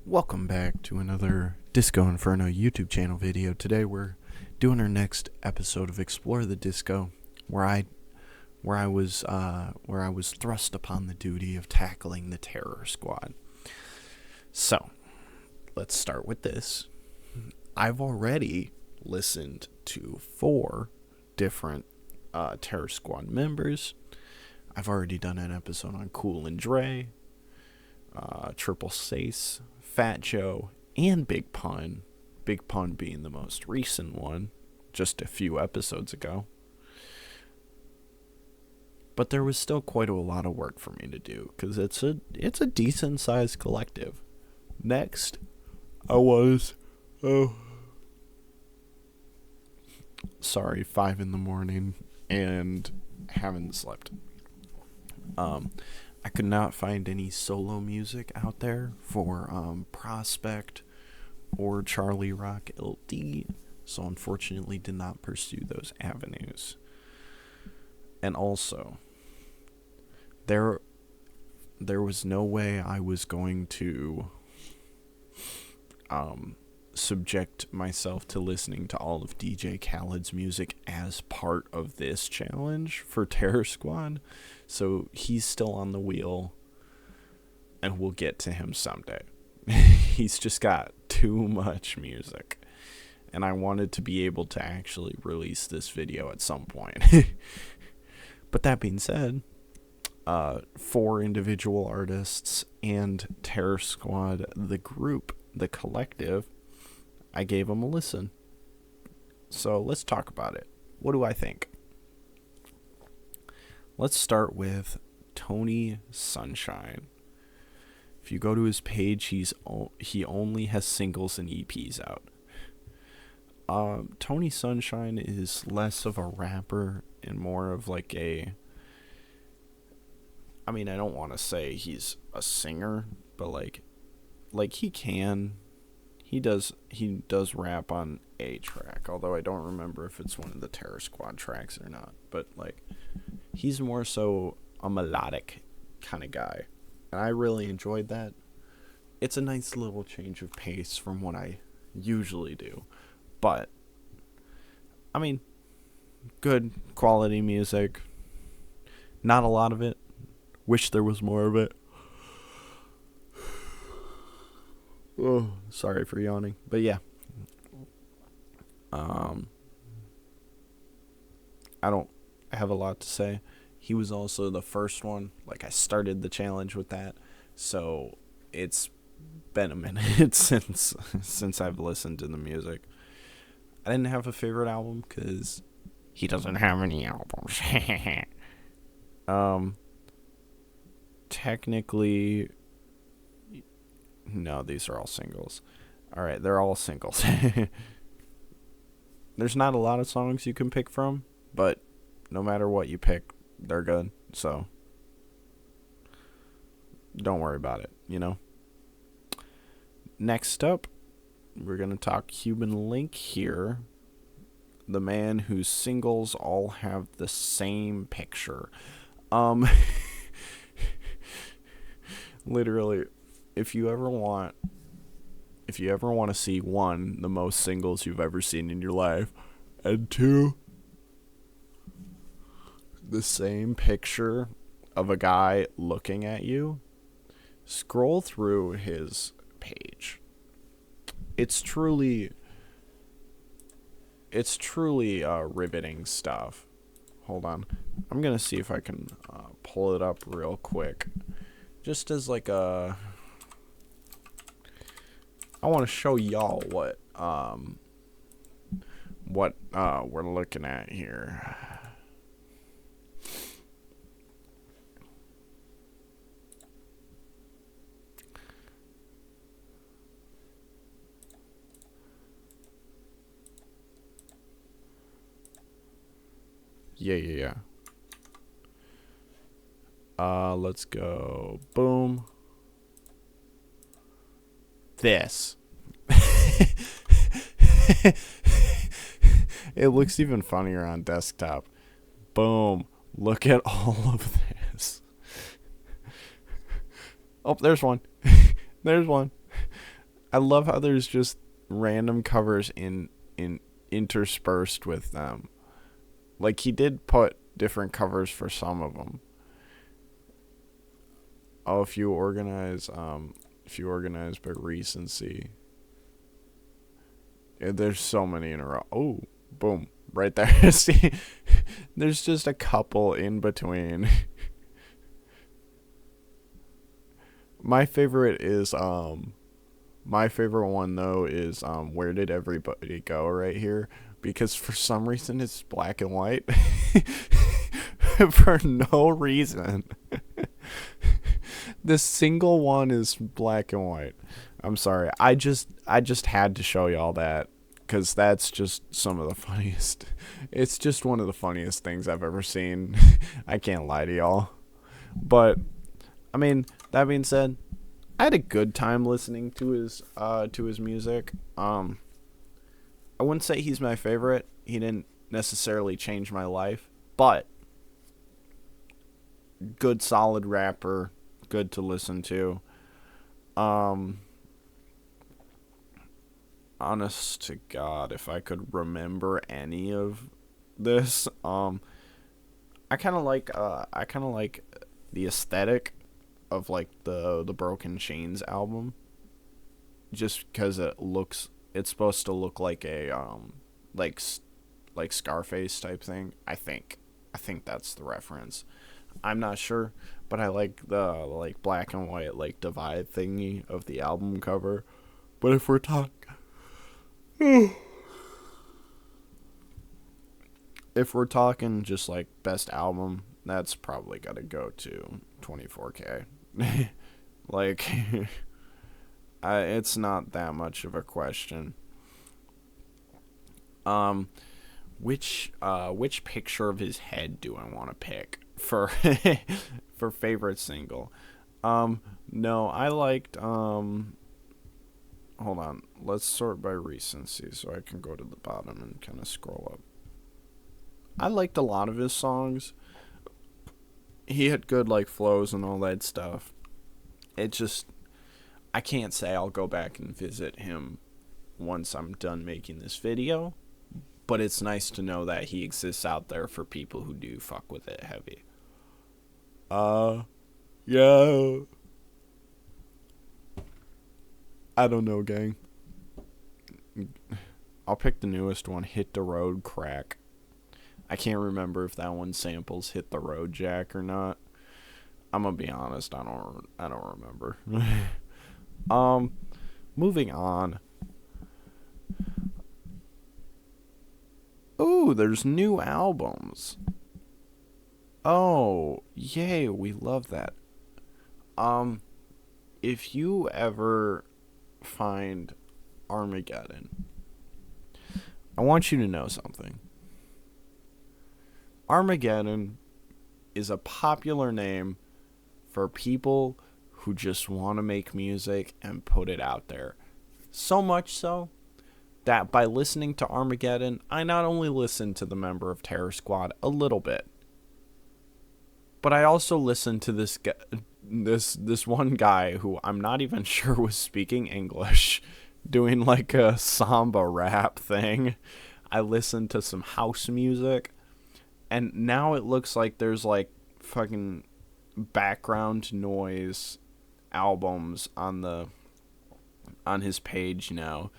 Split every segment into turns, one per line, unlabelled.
Welcome back to another Disco Inferno YouTube channel video. Today we're doing our next episode of Explore the Disco, where I was thrust upon the duty of tackling the Terror Squad. So, let's start with this. I've already listened to 4 different Terror Squad members. I've already done an episode on Cool and Dre, Triple Sace, Fat Joe, and Big Pun. Big Pun being the most recent one, just a few episodes ago. But there was still quite a lot of work for me to do, because it's a decent sized collective. Next, I was 5 in the morning and haven't slept. I could not find any solo music out there for Prospect or Charlie Rock LD, so unfortunately did not pursue those avenues. And also, there was no way I was going to subject myself to listening to all of DJ Khaled's music as part of this challenge for Terror Squad. So he's still on the wheel, and we'll get to him someday. He's just got too much music, and I wanted to be able to actually release this video at some point. But that being said, 4 individual artists and Terror Squad, the group, the collective, I gave them a listen. So let's talk about it. What do I think? Let's start with Tony Sunshine. If you go to his page, he only has singles and EPs out. Tony Sunshine is less of a rapper and more of like I don't want to say he's a singer, but like he does rap on a track, although I don't remember if it's one of the Terror Squad tracks or not. But like, he's more so a melodic kind of guy, and I really enjoyed that. It's a nice little change of pace from what I usually do, but good quality music. Not a lot of it. Wish there was more of it. Oh, sorry for yawning. But yeah. I don't have a lot to say. He was also the first one. Like, I started the challenge with that. So it's been a minute since I've listened to the music. I didn't have a favorite album because he doesn't have any albums. Technically, no, these are all singles. Alright, they're all singles. There's not a lot of songs you can pick from, but no matter what you pick, they're good. So, don't worry about it, you know? Next up, we're going to talk Human Link here. The man whose singles all have the same picture. Literally, if you ever want to see 1, the most singles you've ever seen in your life, and 2, the same picture of a guy looking at you, scroll through his page. It's truly riveting stuff. Hold on. I'm going to see if I can pull it up real quick. Just as like I want to show y'all what we're looking at here. Yeah. Let's go. Boom. This. It looks even funnier on desktop. Boom. Look at all of this. Oh, there's one. There's one. I love how there's just random covers in interspersed with them. Like, he did put different covers for some of them. Oh, if you organize by recency, yeah, there's so many in a row. Oh, boom, right there. See, there's just a couple in between. My favorite one though is Where Did Everybody Go right here, because for some reason it's black and white. For no reason. This single one is black and white. I'm sorry. I just had to show y'all that, cuz that's just some of the funniest. It's just one of the funniest things I've ever seen. I can't lie to y'all. But I mean, that being said, I had a good time listening to his music. I wouldn't say he's my favorite. He didn't necessarily change my life, but good solid rapper, good to listen to. Honest to God, if I could remember any of this, I kind of like the aesthetic of like the Broken Chains album, just because it's supposed to look like a like Scarface type thing. I think that's the reference. I'm not sure, but I like the like black and white like divide thingy of the album cover. But if we're talking if we're talking just like best album, that's probably gotta go to 24K. Like, it's not that much of a question. Which picture of his head do I want to pick for for favorite single? No, I liked hold on, let's sort by recency so I can go to the bottom and kind of scroll up. I liked a lot of his songs. He had good like flows and all that stuff. It just, I can't say I'll go back and visit him once I'm done making this video, but it's nice to know that he exists out there for people who do fuck with it heavy. Yeah. I don't know, gang. I'll pick the newest one, Hit the Road Crack. I can't remember if that one samples Hit the Road Jack or not. I'm gonna be honest, I don't remember. Moving on. Ooh, there's new albums. Oh, yay, we love that. If you ever find Armageddon, I want you to know something. Armageddon is a popular name for people who just want to make music and put it out there. So much so that by listening to Armageddon, I not only listened to the member of Terror Squad a little bit, but I also listened to this one guy who I'm not even sure was speaking English, doing like a samba rap thing. I listened to some house music, and now it looks like there's like fucking background noise albums on his page now,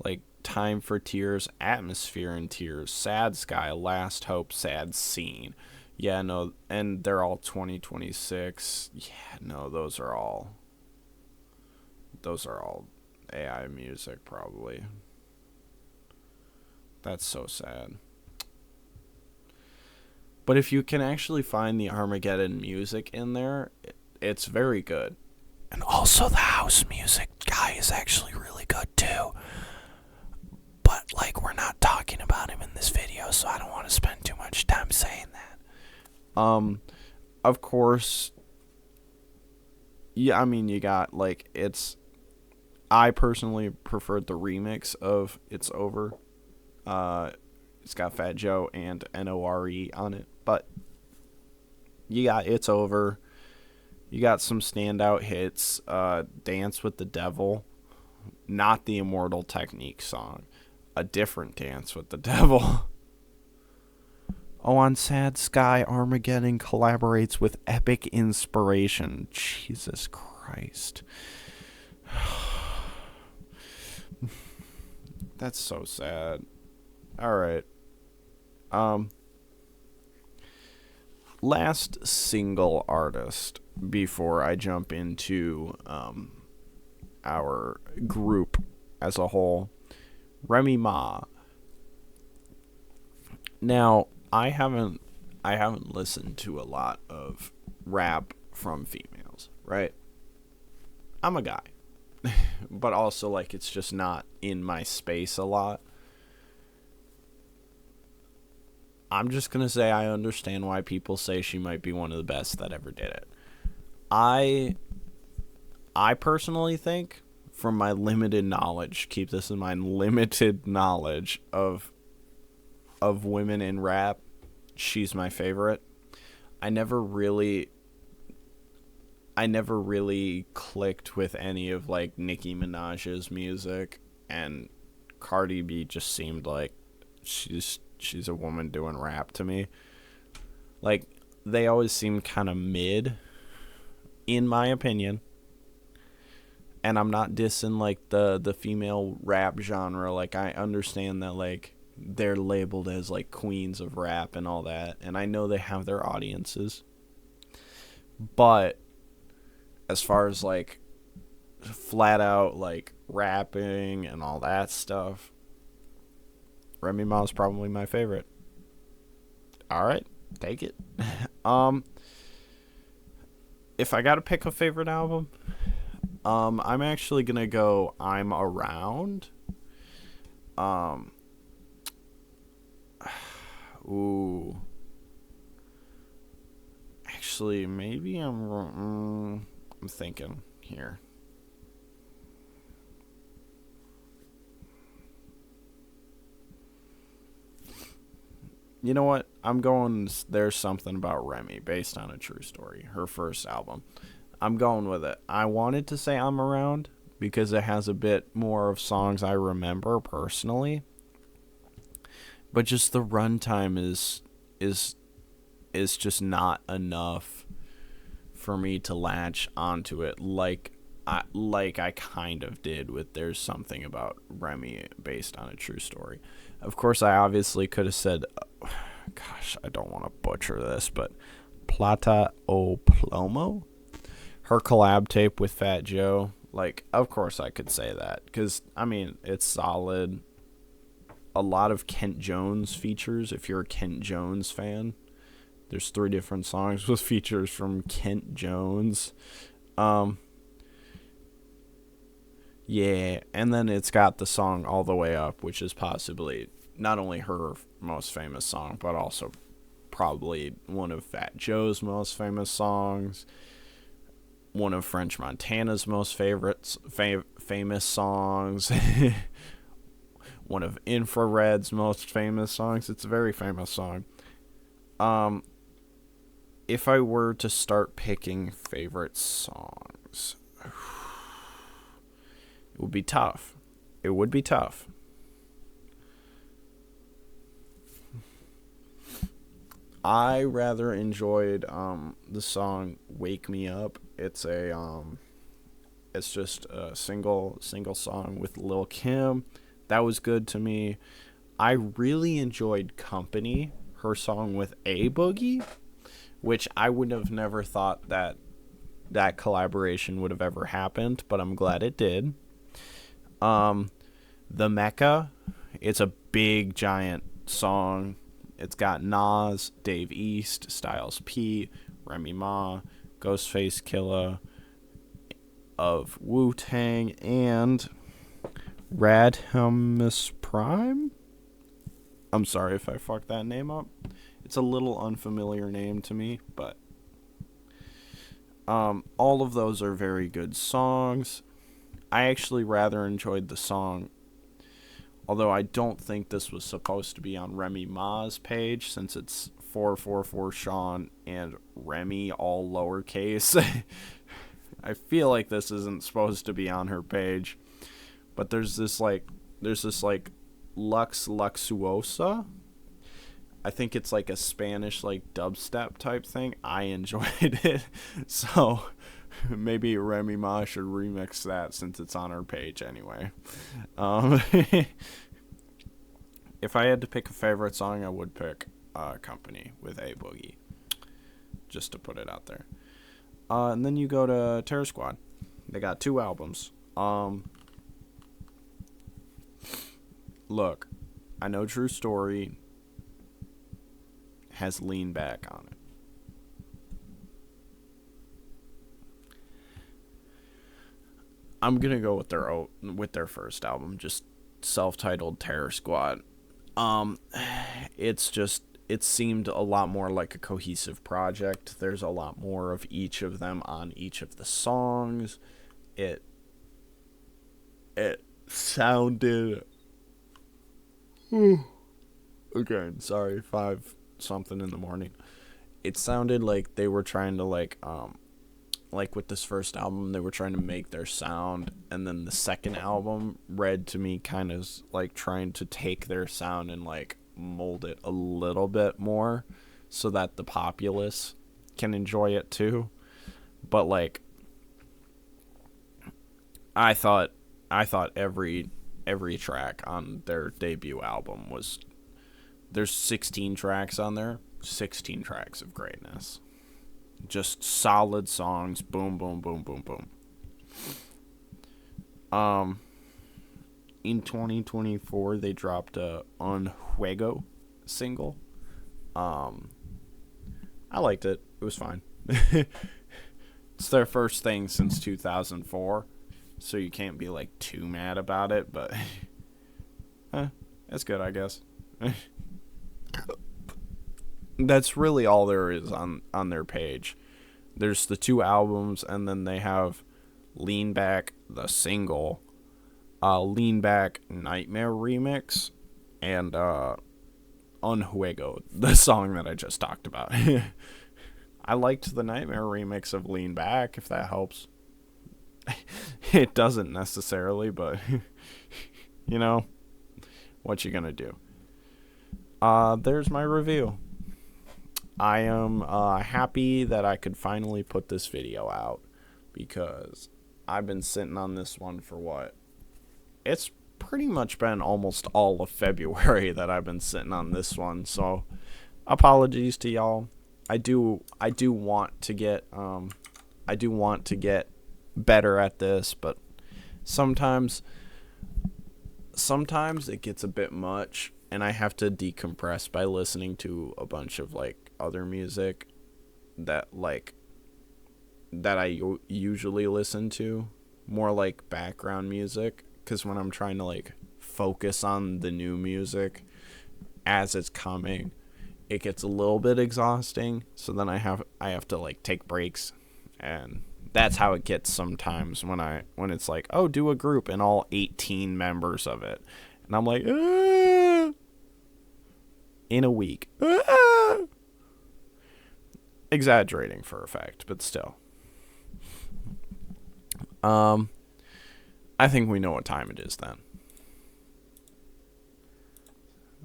like Time for Tears, Atmosphere in Tears, Sad Sky, Last Hope, Sad Scene. Yeah, no, and they're all 2026. Yeah, no, those are all AI music probably. That's so sad. But if you can actually find the Armageddon music in there, it's very good. And also the house music guy is actually really good too. But like, we're not talking about him in this video, so I don't want to spend too much time saying that. Of course, yeah, I mean, you got like, I personally preferred the remix of It's Over. It's got Fat Joe and Nore on it, but you got It's Over. You got some standout hits. Dance with the Devil not the Immortal Technique song. A different Dance with the Devil. Oh, on Sad Sky, Armageddon collaborates with Epic Inspiration. Jesus Christ. That's so sad. Alright. Last single artist before I jump into our group as a whole. Remy Ma. Now, I haven't listened to a lot of rap from females, right? I'm a guy. But also, like, it's just not in my space a lot. I'm just going to say I understand why people say she might be one of the best that ever did it. I personally think, from my limited knowledge, keep this in mind, limited knowledge of women in rap, she's my favorite. I never really clicked with any of, like, Nicki Minaj's music, and Cardi B just seemed like she's a woman doing rap to me. Like, they always seem kind of mid, in my opinion. And I'm not dissing, like, the female rap genre. Like, I understand that, like, they're labeled as, like, queens of rap and all that. And I know they have their audiences. But as far as, like, flat out, like, rapping and all that stuff, Remy Ma is probably my favorite. Alright, take it. If I gotta pick a favorite album, I'm actually gonna go I'm Around. Ooh. Actually, maybe I'm thinking here. You know what? I'm going There's Something About Remy, based on a true story. Her first album. I'm going with it. I wanted to say I'm Around because it has a bit more of songs I remember personally. But just the runtime is just not enough for me to latch onto it like I kind of did with There's Something About Remy, based on a true story. Of course, I obviously could have said, gosh, I don't want to butcher this, but Plata o Plomo? Her collab tape with Fat Joe. Like, of course I could say that, because, I mean, it's solid. A lot of Kent Jones features, if you're a Kent Jones fan. There's 3 different songs with features from Kent Jones. Yeah, and then it's got the song All the Way Up, which is possibly not only her most famous song, but also probably one of Fat Joe's most famous songs, one of French Montana's most famous songs, one of Infrared's most famous songs. It's a very famous song. If I were to start picking favorite songs, it would be tough. It would be tough. I rather enjoyed the song "Wake Me Up." It's just a single song with Lil' Kim. That was good to me. I really enjoyed "Company," her song with A Boogie, which I would have never thought that collaboration would have ever happened, but I'm glad it did. The Mecca, it's a big giant song. It's got Nas, Dave East, Styles P, Remy Ma, Ghostface Killah of Wu-Tang, and Radhamus Prime? I'm sorry if I fucked that name up. It's a little unfamiliar name to me, but all of those are very good songs. I actually rather enjoyed the song, although I don't think this was supposed to be on Remy Ma's page, since it's 444 Sean and Remy all lowercase. I feel like this isn't supposed to be on her page. But there's this like Lux Luxuosa. I think it's like a Spanish like dubstep type thing. I enjoyed it. So maybe Remy Ma should remix that since it's on her page anyway. If I had to pick a favorite song, I would pick Company with A Boogie. Just to put it out there. And then you go to Terror Squad. They got 2 albums. Look, I know True Story has Lean Back on it. I'm gonna go with their first album, just self-titled Terror Squad. It seemed a lot more like a cohesive project. There's a lot more of each of them on each of the songs. It sounded again, sorry, 5 something in the morning. It sounded like they were trying to like with this first album, they were trying to make their sound, and then the second album read to me kind of like trying to take their sound and like mold it a little bit more so that the populace can enjoy it too. But like I thought every track on their debut album was, there's 16 tracks on there, 16 tracks of greatness. Just solid songs, boom, boom, boom, boom, boom. In 2024, they dropped a Un Juego single. I liked it. It was fine. It's their first thing since 2004, so you can't be like too mad about it, but that's good, I guess. That's really all there is on their page. There's the 2 albums, and then they have Lean Back, the single, Lean Back Nightmare remix, and Un Juego, the song that I just talked about. I liked the Nightmare remix of Lean Back, if that helps. It doesn't necessarily, but you know, what you gonna do? There's my review. I am happy that I could finally put this video out, because I've been sitting on this one for what? It's pretty much been almost all of February that I've been sitting on this one, so apologies to y'all. I do want to get better at this, but sometimes it gets a bit much, and I have to decompress by listening to a bunch of like other music that I usually listen to, more like background music, because when I'm trying to like focus on the new music as it's coming, it gets a little bit exhausting. So then I have to like take breaks, and that's how it gets sometimes when it's like, oh, do a group and all 18 members of it, and I'm like, in a week. Exaggerating for effect, but still. I think we know what time it is then.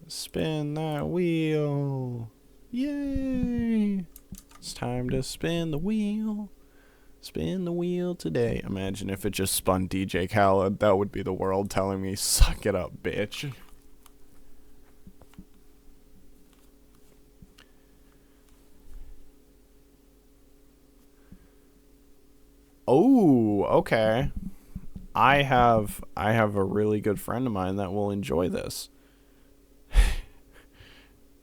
Spin that wheel. Yay! It's time to spin the wheel. Spin the wheel today. Imagine if it just spun DJ Khaled. That would be the world telling me, suck it up, bitch. Oh, okay. I have a really good friend of mine that will enjoy this.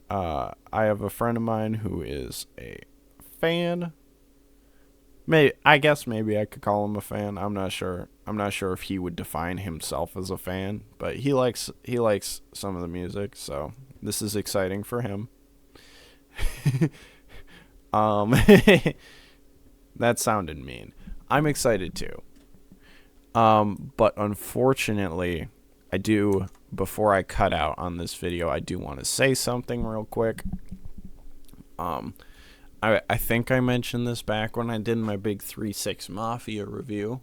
I have a friend of mine who is a fan. I guess maybe I could call him a fan. I'm not sure. I'm not sure if he would define himself as a fan, but he likes some of the music, so this is exciting for him. That sounded mean. I'm excited too. But unfortunately, before I cut out on this video, I do want to say something real quick. I think I mentioned this back when I did my big 3-6 Mafia review.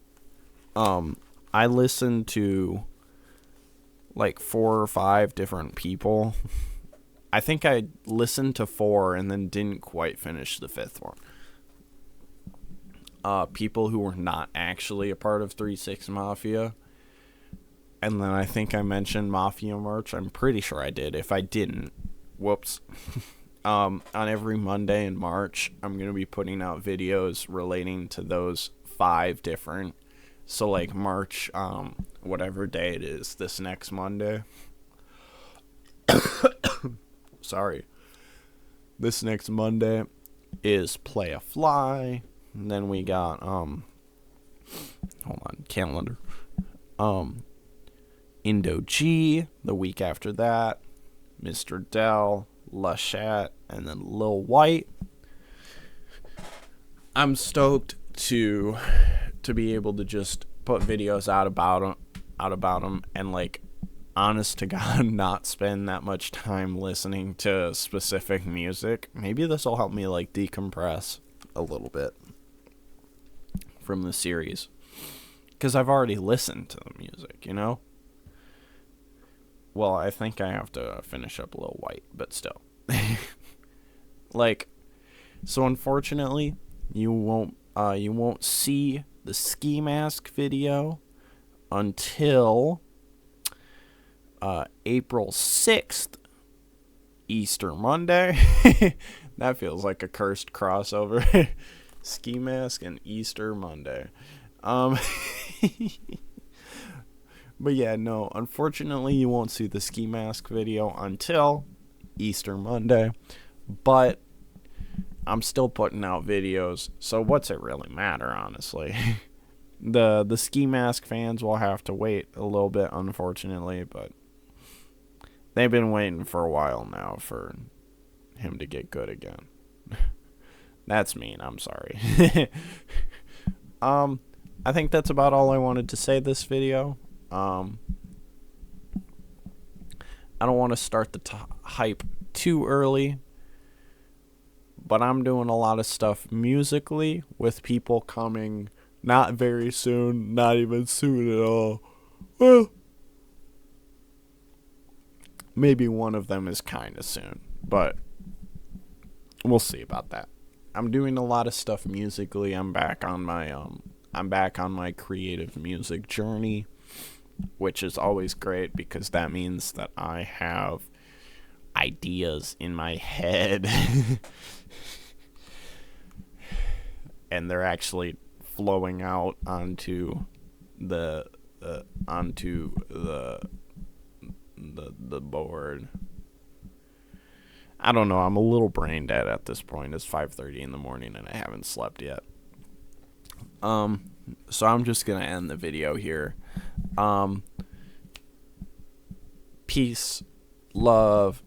I listened to like 4 or 5 different people. I think I listened to 4 and then didn't quite finish the 5th one. People who were not actually a part of 3-6 Mafia. And then I think I mentioned Mafia merch. I'm pretty sure I did. If I didn't, whoops. On every Monday in March, I'm going to be putting out videos relating to those 5 different. So like March, whatever day it is, this next Monday. Sorry. This next Monday is Play a Fly. And then we got, hold on, calendar. Indo G, the week after that, Mr. Dell, Lashat, and then Lil White. I'm stoked to be able to just put videos out about them, and like, honest to God, not spend that much time listening to specific music. Maybe this will help me like decompress a little bit from the series, because I've already listened to the music, you know? Well, I think I have to finish up Lil White, but still. Like, so unfortunately, you won't see the ski mask video until April 6th, Easter Monday. That feels like a cursed crossover. Ski mask and Easter Monday. But yeah, no, unfortunately you won't see the ski mask video until Easter Monday, but I'm still putting out videos, so what's it really matter, honestly? The ski mask fans will have to wait a little bit, unfortunately, but they've been waiting for a while now for him to get good again. That's mean, I'm sorry. I think that's about all I wanted to say this video. I don't want to start the hype too early, but I'm doing a lot of stuff musically with people coming not very soon, not even soon at all. Well, maybe one of them is kind of soon, but we'll see about that. I'm doing a lot of stuff musically. I'm back on my creative music journey, which is always great because that means that I have ideas in my head and they're actually flowing out onto the board. I don't know, I'm a little brain dead at this point. It's 5:30 in the morning and I haven't slept yet. So I'm just gonna end the video here. Peace, love,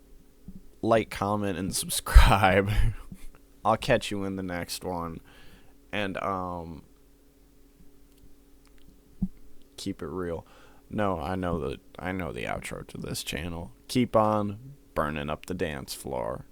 like, comment, and subscribe. I'll catch you in the next one. And keep it real. No, I know the outro to this channel. Keep on burning up the dance floor.